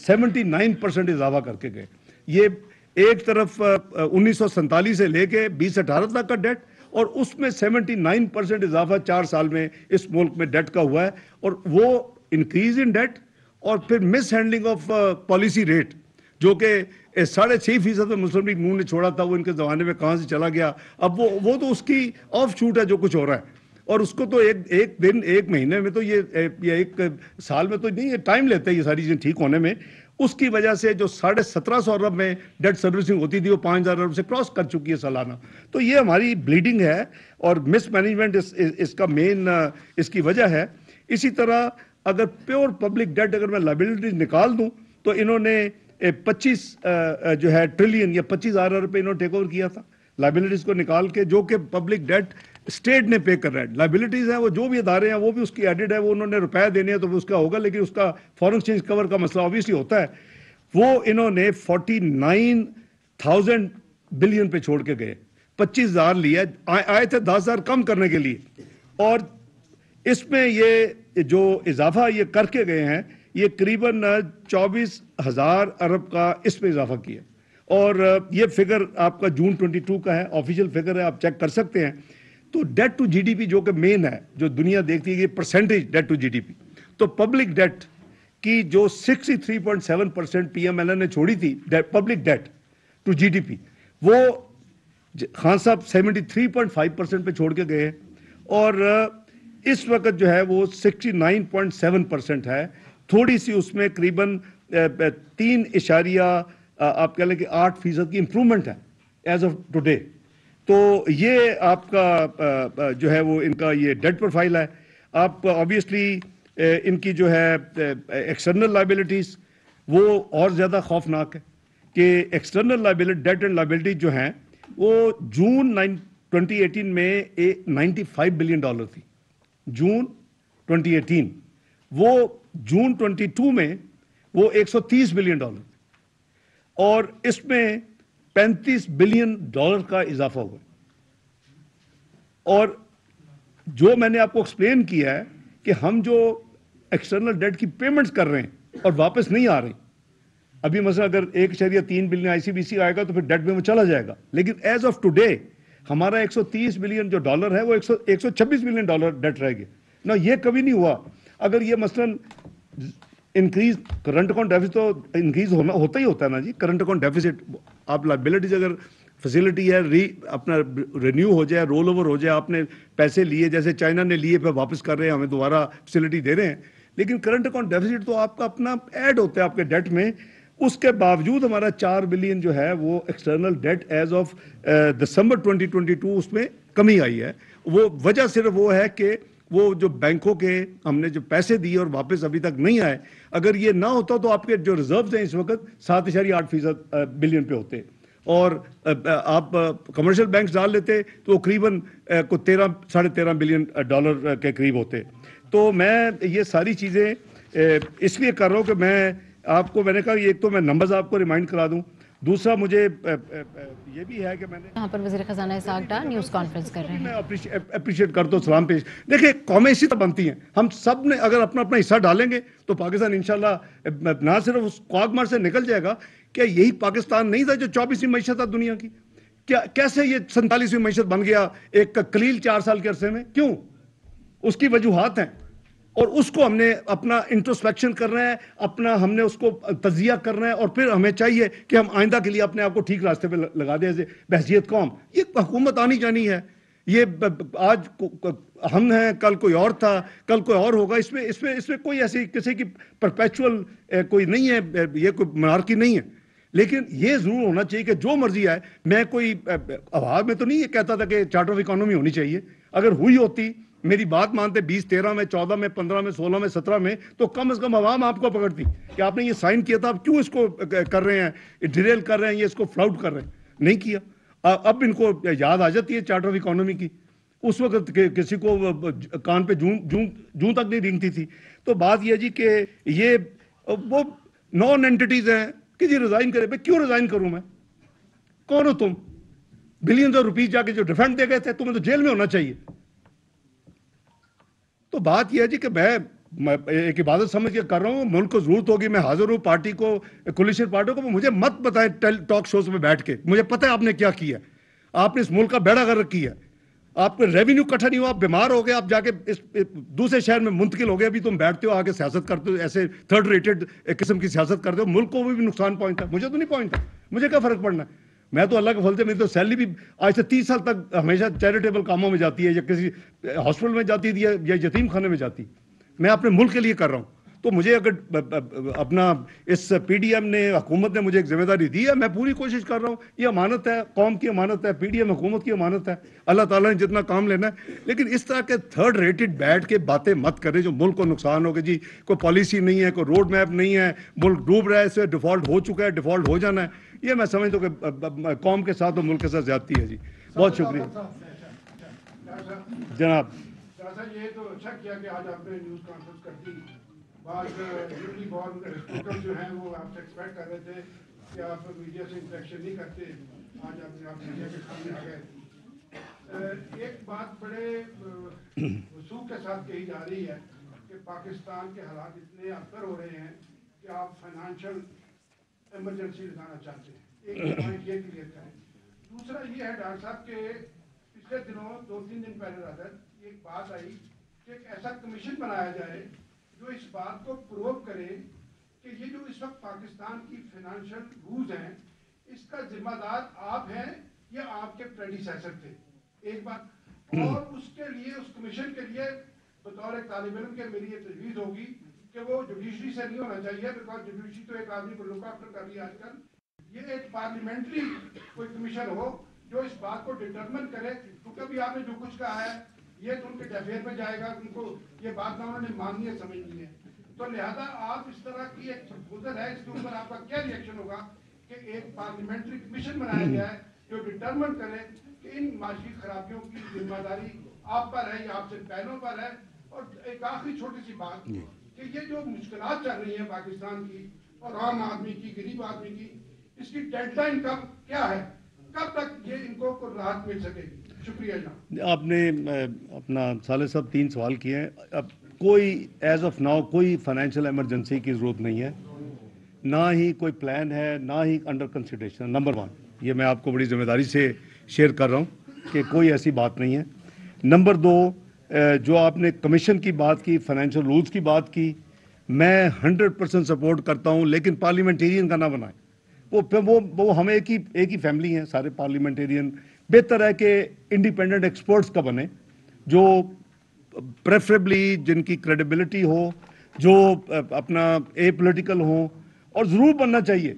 79% اضافہ کر کے گئے. یہ ایک طرف 1947 سے لے کے 2018 تک کا ڈیٹ اور اس میں 79% اضافہ 4 سال میں اس ملک میں ڈیٹ کا ہوا ہے. اور وہ انکریز ان ڈیٹ اور پھر مس ہینڈلنگ آف پالیسی ریٹ جو کہ 6.5% میں مسلم لیگ نون نے چھوڑا تھا, وہ ان کے زمانے میں کہاں سے چلا گیا. اب وہ تو اس کی آف شوٹ ہے جو کچھ ہو رہا ہے, اور اس کو تو ایک دن ایک مہینے میں تو یہ ایک سال میں تو نہیں, یہ ٹائم لیتا ہے یہ ساری چیزیں ٹھیک ہونے میں. اس کی وجہ سے جو 1750 ارب میں ڈیٹ سروسنگ ہوتی تھی وہ 5,000 ارب سے کراس کر چکی ہے سالانہ. تو یہ ہماری بلیڈنگ ہے اور مس مینجمنٹ اس کا مین اس کی وجہ ہے. اسی طرح اگر پیور پبلک ڈیٹ اگر میں لائبلٹیز نکال دوں تو انہوں نے 25 جو ہے ٹریلین یا 25,000 ارب پہ انہوں نے ٹیک اوور کیا تھا لائبلٹیز کو نکال کے, جو کہ پبلک ڈیٹ اسٹیٹ نے پے کر رہا ہے. لائبلٹیز ہیں وہ جو بھی ادارے ہیں وہ بھی اس کی ایڈڈ ہے, وہ انہوں نے روپے دینے ہیں تو اس کا ہوگا, لیکن اس کا فورن ایکسچینج کور کا مسئلہ اوبیسلی ہوتا ہے. وہ انہوں نے 49,000 بلین پہ چھوڑ کے گئے, 25,000 لیا, آئے تھے 10,000 کم کرنے کے لیے. اور اس میں یہ جو اضافہ یہ کر کے گئے ہیں یہ قریباً 24,000 ارب کا اس پہ اضافہ کیا. اور یہ فگر آپ کا جون 22 کا ہے, آفیشیل فگر ہے, آپ چیک کر سکتے ہیں. تو debt to G D P جو کہ مین ہے جو دنیا دیکھتی ہے یہ percentage debt to G D P, تو پبلک ڈیٹ کی جو 63.7% پی ایم ایل این نے چھوڑی تھی public debt to G D P, وہ خان صاحب 73.5% پہ چھوڑ کے گئے, اور اس وقت جو ہے وہ 69.7% ہے. تھوڑی سی اس میں قریباً 3 آپ کہہ لیں کہ 8% کی امپرومنٹ ہے ایز آف ٹوڈے. تو یہ آپ کا جو ہے وہ ان کا یہ ڈیٹ پروفائل ہے. آپ آبویسلی ان کی جو ہے ایکسٹرنل لائبلٹیز وہ اور زیادہ خوفناک ہے کہ external liability debt and liability جو ہیں وہ جون 2018 میں 95 بلین ڈالر تھی. جون 2018 وہ جون 22 میں وہ 130 بلین ڈالر تھی, اور اس میں 35 بلین ڈالر کا اضافہ ہوا. اور جو میں نے آپ کو ایکسپلین کیا ہے کہ ہم جو ایکسٹرنل ڈیٹ کی پیمنٹس کر رہے ہیں اور واپس نہیں آ رہی, ابھی مثلا اگر 1.3 بلین ICBC آئے گا تو پھر ڈیٹ میں وہ چلا جائے گا, لیکن ایز آف ٹوڈے ہمارا 130 بلین جو ڈالر ہے وہ 126 بلین ڈالر ڈیٹ رہ گیا نا. یہ کبھی نہیں ہوا. اگر یہ مثلا انکریز کرنٹ اکاؤنٹ ڈیفیسٹ تو انکریز ہوتا ہی ہوتا ہے نا جی. کرنٹ اکاؤنٹ ڈیفیسٹ آپ لائبلٹیز اگر فیسلٹی ہے اپنا رینیو ہو جائے, رول اوور ہو جائے, آپ نے پیسے لیے جیسے چائنا نے لیے پھر واپس کر رہے ہیں, ہمیں دوبارہ فیسلٹی دے رہے ہیں, لیکن کرنٹ اکاؤنٹ ڈیفیسٹ تو آپ کا اپنا ایڈ ہوتا ہے آپ کے ڈیٹ میں. اس کے باوجود ہمارا 4 بلین جو ہے وہ external debt as of December 2022 اس میں کمی آئی ہے. وہ وجہ صرف وہ ہے کہ وہ جو بینکوں کے ہم نے جو پیسے دیے اور واپس ابھی تک نہیں آئے, اگر یہ نہ ہوتا تو آپ کے جو ریزروز ہیں اس وقت 7.8% بلین پہ ہوتے, اور آپ کمرشل بینکس ڈال لیتے تو قریباً کو 13.5 بلین ڈالر کے قریب ہوتے. تو میں یہ ساری چیزیں اس لیے کر رہا ہوں کہ میں نے کہا ایک تو میں نمبرز آپ کو ریمائنڈ کرا دوں, دوسرا مجھے یہ بھی ہے کہ میں نے یہاں پر وزیر خزانہ اسحاق ڈار نیوز کانفرنس کر رہے ہیں. میں اپریشیٹ کرتا ہوں, سلام پیش. دیکھیں قومیں اسی طرح بنتی ہیں, ہم سب نے اگر اپنا اپنا حصہ ڈالیں گے تو پاکستان انشاءاللہ نہ صرف اس کوگمار سے نکل جائے گا. کیا یہی پاکستان نہیں تھا جو 24ویں معیشت تھا دنیا کی؟ کیسے یہ 47ویں معیشت بن گیا ایک قلیل 4 سال کے عرصے میں؟ کیوں؟ اس کی وجوہات ہیں, اور اس کو ہم نے اپنا انٹروسپیکشن کرنا ہے, ہم نے اس کو تجزیہ کرنا ہے, اور پھر ہمیں چاہیے کہ ہم آئندہ کے لیے اپنے آپ کو ٹھیک راستے پہ لگا دیں بحیثیت قوم. یہ حکومت آنی جانی ہے, یہ آج ہم ہیں, کل کوئی اور تھا, کل کوئی اور ہوگا. اس میں کوئی ایسی کسی کی پرپیچول کوئی نہیں ہے, یہ کوئی منارکی نہیں ہے. لیکن یہ ضرور ہونا چاہیے کہ جو مرضی آئے, میں کوئی آواز میں تو نہیں یہ کہتا تھا کہ چارٹر آف اکانومی ہونی چاہیے. اگر ہوئی ہوتی, میری بات مانتے 20, 13 میں, 14 میں, 15 میں, 16 میں, 17 میں, تو کم از کم عوام آپ کو پکڑتی کہ آپ نے یہ سائن کیا تھا, آپ کیوں اس کو کر رہے ہیں, ڈیریل کر رہے ہیں, یہ اس کو فلاؤٹ کر رہے ہیں. نہیں کیا. اب ان کو یاد آ جاتی ہے چارٹر آف اکانومی کی. اس وقت کسی کو کان پہ جوں تک نہیں رینگتی تھی. تو بات یہ جی کہ یہ وہ نان اینٹیز ہیں کہ جی ریزائن کرے. بھائی کیوں ریزائن کروں میں؟ کون ہو تم؟ بلینز آف روپیز جا کے جو ڈیفینڈ دے گئے تھے, تمہیں تو جیل میں ہونا چاہیے. تو بات یہ ہے جی کہ میں ایک عبادت سمجھ کے کر رہا ہوں, ملک کو ضرورت ہوگی, میں حاضر ہوں. پارٹی کو, کولیشن پارٹی کو مجھے مت بتائیں ٹاک شوز میں بیٹھ کے, مجھے پتہ ہے آپ نے کیا کیا. آپ نے اس ملک کا بیڑا غرق کیا. آپ کا ریونیو کٹھا نہیں ہوا, آپ بیمار ہو گئے, آپ جا کے دوسرے شہر میں منتقل ہو گئے. ابھی تم بیٹھتے ہو, آگے سیاست کرتے ہو, ایسے تھرڈ ریٹڈ قسم کی سیاست کرتے ہو. ملک کو بھی نقصان پہنچتا ہے, مجھے تو نہیں پہنچتا. مجھے کیا فرق پڑنا ہے؟ میں تو اللہ کے فضل سے, میری تو سیلری بھی آج سے 30 سال تک ہمیشہ چیریٹیبل کاموں میں جاتی ہے, یا کسی ہاسپٹل میں جاتی تھی, یا یتیم خانے میں جاتی. میں اپنے ملک کے لیے کر رہا ہوں. تو مجھے اگر اپنا اس پی ڈی ایم نے, حکومت نے مجھے ایک ذمہ داری دی ہے, میں پوری کوشش کر رہا ہوں. یہ امانت ہے, قوم کی امانت ہے, پی ڈی ایم حکومت کی امانت ہے. اللہ تعالیٰ نے جتنا کام لینا ہے. لیکن اس طرح کے تھرڈ ریٹڈ بیٹھ کے باتیں مت کریں جو ملک کو نقصان ہوگا. جی کوئی پالیسی نہیں ہے, کوئی روڈ میپ نہیں ہے, ملک ڈوب رہا ہے, اس سے ڈیفالٹ ہو چکا ہے, ڈیفالٹ ہو جانا ہے. یہ میں سمجھتا ہوں کہ قوم کے ساتھ اور ملک کے ساتھ زیادتی ہے. جی بہت شکریہ جناب. یہ تو اچھا کیا کہ آج آپ نے نیوز کانفرنس کر دی. بعض یونی بورن رپورٹر جو ہیں وہ آپ سے ایکسپیکٹ کر رہے تھے کہ آپ میڈیا سے انٹریکشن نہیں کرتے. آج آپ میڈیا کے سامنے آ گئے. ایک بات بڑے وثوق کے ساتھ کہی جا رہی ہے کہ پاکستان کے حالات اتنے ابتر ہو رہے ہیں کہ آپ فائنانشیل ایمرجنسی لگانا چاہتے ہیں. ایک پوائنٹ یہ کلیئر کریں. دوسرا یہ ہے ڈاکٹر صاحب کہ پچھلے دنوں 2-3 دن پہلے رات ایک بات آئی کہ ایک ایسا کمیشن بنایا جائے جو اس بات کو پروو کرے کہ یہ جو اس وقت پاکستان کی فائنانشیل روز ہیں اس کا ذمہ دار آپ ہیں یا آپ کے پریڈیسیسر تھے. ایک بات. اور اس کے لیے, اس کمیشن کے لیے بطور ایک طالب علم کے میری یہ تجویز ہوگی کہ وہ جوڈیشری سے نہیں ہونا چاہیے, بیکاز جوڈیشری تو ایک آدمی کو لک آفٹر کر رہی ہے آج کل. یہ ایک پارلیمنٹری کوئی کمیشن ہو جو اس بات کو ڈٹرمن کرے, کیونکہ ابھی آپ نے جو کچھ کہا ہے یہ تو ان کے ڈیفیر پہ جائے گا, ان کو یہ بات نہ انہوں نے ماننی ہے, سمجھنی ہے. تو لہذا آپ اس طرح کی ایک پرپوزل ہے, اس کے اوپر آپ کا کیا ریئیکشن ہوگا کہ ایک پارلیمنٹری کمیشن بنایا جائے جو ڈٹرمن کرے کہ ان معاشی خرابیوں کی ذمہ داری آپ پر ہے یا آپ سے پہلوں پر ہے. اور ایک آخری چھوٹی سی بات کہ یہ جو مشکلات چل رہی ہیں پاکستان کی اور عام آدمی کی, غریب آدمی کی, اس کی ڈیڈ لائن کب کیا ہے, کب تک یہ ان کو راحت مل سکے گی؟ شکریہ جناب. آپ نے اپنا صالح صاحب 3 سوال کیے ہیں. اب کوئی ایز آف ناؤ کوئی فائنینشیل ایمرجنسی کی ضرورت نہیں ہے, نہ ہی کوئی پلان ہے, نہ ہی انڈر کنسیڈریشن. نمبر 1, یہ میں آپ کو بڑی ذمہ داری سے شیئر کر رہا ہوں کہ کوئی ایسی بات نہیں ہے. نمبر 2, جو آپ نے کمیشن کی بات کی, فائنینشیل رولز کی بات کی, میں 100% سپورٹ کرتا ہوں, لیکن پارلیمنٹیرین کا نہ بنائیں. وہ ہم ایک ہی فیملی ہیں سارے پارلیمنٹیرین. بہتر ہے کہ انڈیپینڈنٹ ایکسپرٹس کا بنے, جو پریفریبلی جن کی کریڈیبلٹی ہو, جو اپنا اے پولیٹیکل ہوں, اور ضرور بننا چاہیے.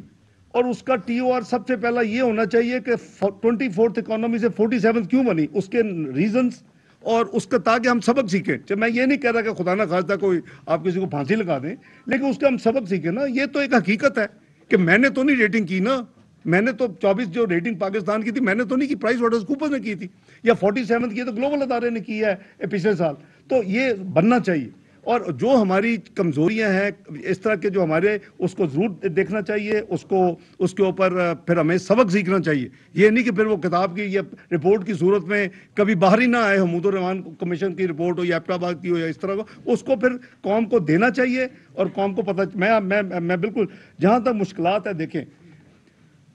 اور اس کا ٹی او آر سب سے پہلا یہ ہونا چاہیے کہ 24th اکانومی سے 47 کیوں بنی, اس کے ریزنز, اور اس کا تاکہ ہم سبق سیکھیں. میں یہ نہیں کہہ رہا کہ خدا نہ خواستہ کوئی آپ کسی کو پھانسی لگا دیں, لیکن اس کا ہم سبق سیکھیں نا. یہ تو ایک حقیقت ہے کہ میں نے تو نہیں ریٹنگ کی نا, میں نے تو 24 جو ریٹنگ پاکستان کی تھی میں نے تو نہیں کی, پرائس واٹرز کوپرز نے کی تھی, یا 47 کی تو گلوبل ادارے نے کی ہے پچھلے سال. تو یہ بننا چاہیے. اور جو ہماری کمزوریاں ہیں اس طرح کے جو ہمارے, اس کو ضرور دیکھنا چاہیے, اس کے اوپر پھر ہمیں سبق سیکھنا چاہیے. یہ نہیں کہ پھر وہ کتاب کی یا رپورٹ کی صورت میں کبھی باہر ہی نہ آئے, حمود الرحمان کمیشن کی رپورٹ ہو یا ایبٹ آباد کی ہو یا اس طرح کو, اس کو پھر قوم کو دینا چاہیے اور قوم کو پتہ. میں بالکل جہاں تک مشکلات ہے, دیکھیں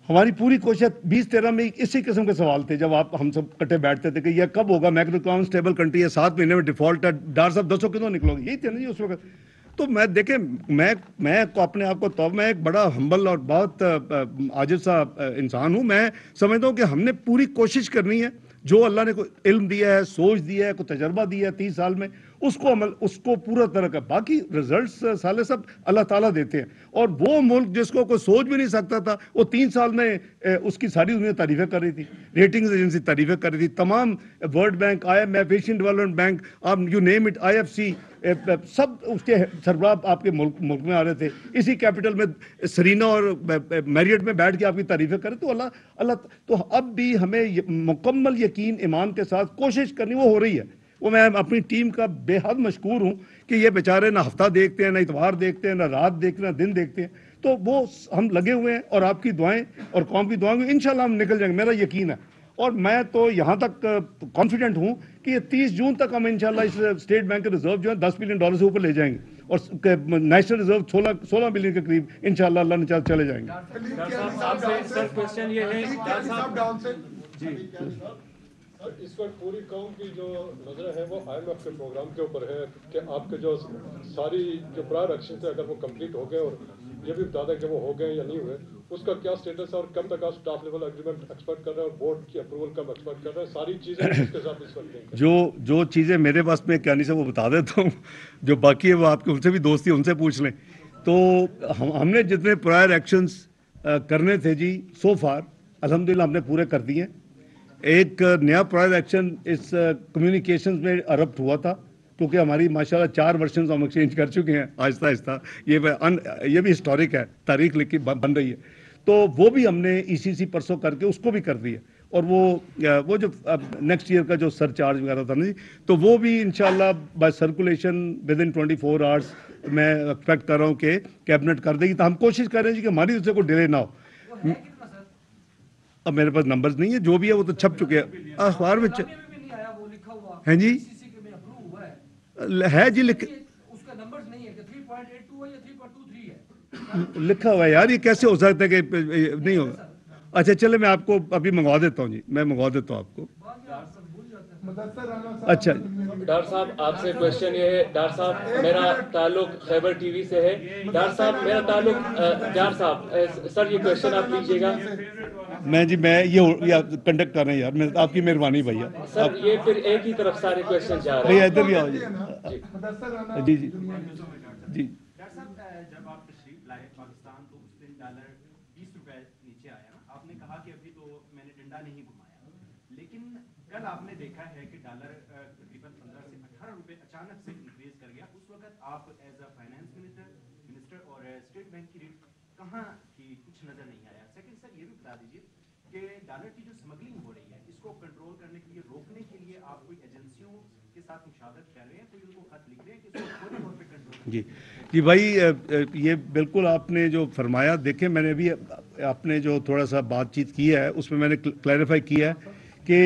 ہماری پوری کوشش 2013 میں اسی قسم کے سوال تھے جب ہم سب کٹے بیٹھتے تھے کہ یہ کب ہوگا, میکرو اکنامک اسٹیبل کنٹری ہے, 7 مہینے میں ڈیفالٹ ہے, ڈار صاحب 200 کتوں نکلو گے, یہی تھے نا جی اس وقت. تو میں دیکھیں میں اپنے آپ کو تو میں ایک بڑا ہمبل اور بہت عاجز سا انسان ہوں. میں سمجھتا ہوں کہ ہم نے پوری کوشش کرنی ہے, جو اللہ نے کوئی علم دیا ہے, سوچ دیا ہے, کوئی تجربہ دیا ہے 30 سال میں, اس کو پورا طرح کا. باقی رزلٹس سالے سب اللہ تعالیٰ دیتے ہیں. اور وہ ملک جس کو کوئی سوچ بھی نہیں سکتا تھا, وہ 3 سال میں اس کی ساری دنیا تعریفیں کر رہی تھی, ریٹنگز ایجنسی تعریفیں کر رہی تھی, تمام world bank, IMF, Asian development bank, آپ یو نیم اٹ, IFC, سب اس کے سربراہ آپ کے ملک میں آ رہے تھے. اسی کیپٹل میں سرینا اور میریٹ میں بیٹھ کے آپ کی تعریفیں کرے. تو اللہ تو اب بھی ہمیں مکمل یقین ایمان کے ساتھ کوشش کرنی, وہ ہو رہی ہے. وہ میں اپنی ٹیم کا بے حد مشکور ہوں کہ یہ بیچارے نہ ہفتہ دیکھتے ہیں, نہ اتوار دیکھتے ہیں, نہ رات دیکھتے ہیں, نہ دن دیکھتے ہیں. تو وہ ہم لگے ہوئے ہیں, اور آپ کی دعائیں اور قوم کی دعائیں انشاءاللہ ہم نکل جائیں گے, میرا یقین ہے. اور میں تو یہاں تک کانفیڈنٹ ہوں کہ یہ 30 جون تک ہم انشاءاللہ اس اسٹیٹ بینک کے ریزرو جو ہے $10 بلین سے اوپر لے جائیں گے, اور نیشنل ریزرو 16 بلین کے قریب انشاءاللہ اللہ نے چلے جائیں گے. اس وقت پوری قوم کی جو نظر ہے وہ IMF کے پروگرام کے اوپر ہے کہ آپ کے جو ساری جو پرائر ایکشن تھے اگر وہ کمپلیٹ ہو گئے, اور یہ بھی بتا دیں کہ وہ ہو گئے یا نہیں ہوئے, اس کا کیا سٹیٹس ہے, اور کب تک آپ سٹاف لیول ایگریمنٹ ایکسپیکٹ کر رہے ہیں, اور بورڈ کی اپروول کب ایکسپیکٹ کر رہے ہیں, ساری چیزیں اس کے ساتھ اس وقت جو چیزیں میرے پاس میں کیا نہیں سے وہ بتا دیتا ہوں, جو باقی ہے وہ آپ کے ان سے بھی دوستی ان سے پوچھ لیں. تو ہم نے جتنے پرائر ایکشنز کرنے تھے جی سو فار الحمدللہ ہم نے پورے کر دیے. ایک نیا پرائر ایکشن اس کمیونیکیشنز میں ارپٹ ہوا تھا, کیونکہ ہماری ماشاءاللہ 4 ورشنز ہم ایکسچینج کر چکے ہیں آہستہ آہستہ. یہ بھی ہسٹورک ہے, تاریخ لکھی بن رہی ہے. تو وہ بھی ہم نے ECC پرسوں کر کے اس کو بھی کر دیا. اور وہ جو نیکسٹ ایئر کا جو سر چارج وغیرہ تھا نا جی, تو وہ بھی انشاءاللہ by circulation with in 24 hours میں ایکسپیکٹ کر رہا ہوں کہ کیبنٹ کر دے گی. تو ہم کوشش کر رہے ہیں جی کہ ہماری طرف سے کوئی ڈیلے نہ ہو. اب میرے پاس نمبرز نہیں ہے, جو بھی ہے وہ تو چھپ چکے ہیں اخبار میں. ہیں جی ہے جی لکھا ہوا ہے یار, یہ کیسے ہو سکتا ہے کہ نہیں ہوگا. اچھا چلے میں آپ کو ابھی منگوا دیتا ہوں جی, میں منگوا دیتا ہوں آپ کو. اچھا ڈاکٹر صاحب آپ سے کوشچن یہ ہے, ڈاکٹر صاحب میرا تعلق خیبر ٹی وی سے ہے. ڈاکٹر صاحب میرا تعلق, ڈاکٹر صاحب سر یہ کوشچن آپ لیجیے گا. میں یہ کنڈکٹ کر رہے ہیں یار, آپ کی مہربانی بھیا. سر یہ پھر ایک ہی طرف سارے کوشچن جا رہے ہیں. ہیں. ادھر بھی آؤ جی. جی جی ڈاکٹر صاحب جب آپ تشریف لائے پاکستان تو اس دن ڈالر 20 روپے نیچے آیا نا, آپ نے کہا کہ ابھی تو میں نے ڈنڈا نہیں گھمایا, لیکن کل آپ نے دیکھا ہے کہ ڈالر تقریباً 15 سے 18 روپے اچانک سے انکریز کر گیا. اس وقت آپ ایز اے فائنانس منسٹر اور اسٹیٹ بینک کی ریٹ کہاں کی کچھ نظر نہیں آیا. سیکنڈ سر یہ بھی بتا دیجیے کہ ڈالر کی جو اسمگلنگ ہو رہی ہے اس کو کنٹرول کرنے کے لیے, روکنے کے لیے آپ کوئی ایجنسیوں کے ساتھ مشاورت کر رہے ہیں, کوئی ان کو خط لکھ رہے ہیں کہ اس کو فوری طور پہ کنٹرول. جی بھائی یہ بالکل آپ نے جو فرمایا, دیکھیں میں نے بھی آپ نے جو تھوڑا سا بات چیت کی ہے اس میں نے کلیریفائی کیا ہے کہ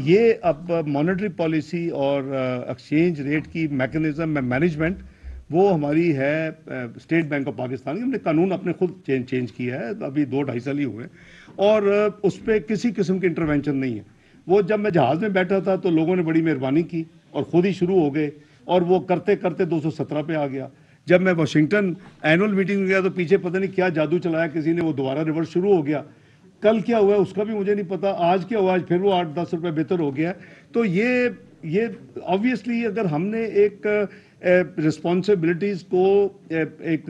یہ اب مانیٹری پالیسی اور ایکسچینج ریٹ کی میکنزم میں مینجمنٹ وہ ہماری ہے اسٹیٹ بینک آف پاکستان کی. ہم نے قانون اپنے خود چینج کیا ہے, ابھی 2-2.5 سال ہی ہوئے ہیں, اور اس پہ کسی قسم کی انٹروینشن نہیں ہے. وہ جب میں جہاز میں بیٹھا تھا تو لوگوں نے بڑی مہربانی کی اور خود ہی شروع ہو گئے, اور وہ کرتے کرتے 217 پہ آ گیا. جب میں واشنگٹن اینول میٹنگ میں گیا تو پیچھے پتہ نہیں کیا جادو چلایا کسی نے, وہ دوبارہ ریورس شروع ہو گیا. کل کیا ہوا ہے اس کا بھی مجھے نہیں پتا, آج کیا ہوا, آج پھر وہ 8-10 روپے بہتر ہو گیا. تو یہ آبویسلی اگر ہم نے ایک رسپانسبلٹیز کو ایک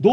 $2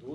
2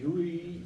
UAE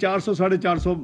400-450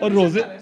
اور روزے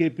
KP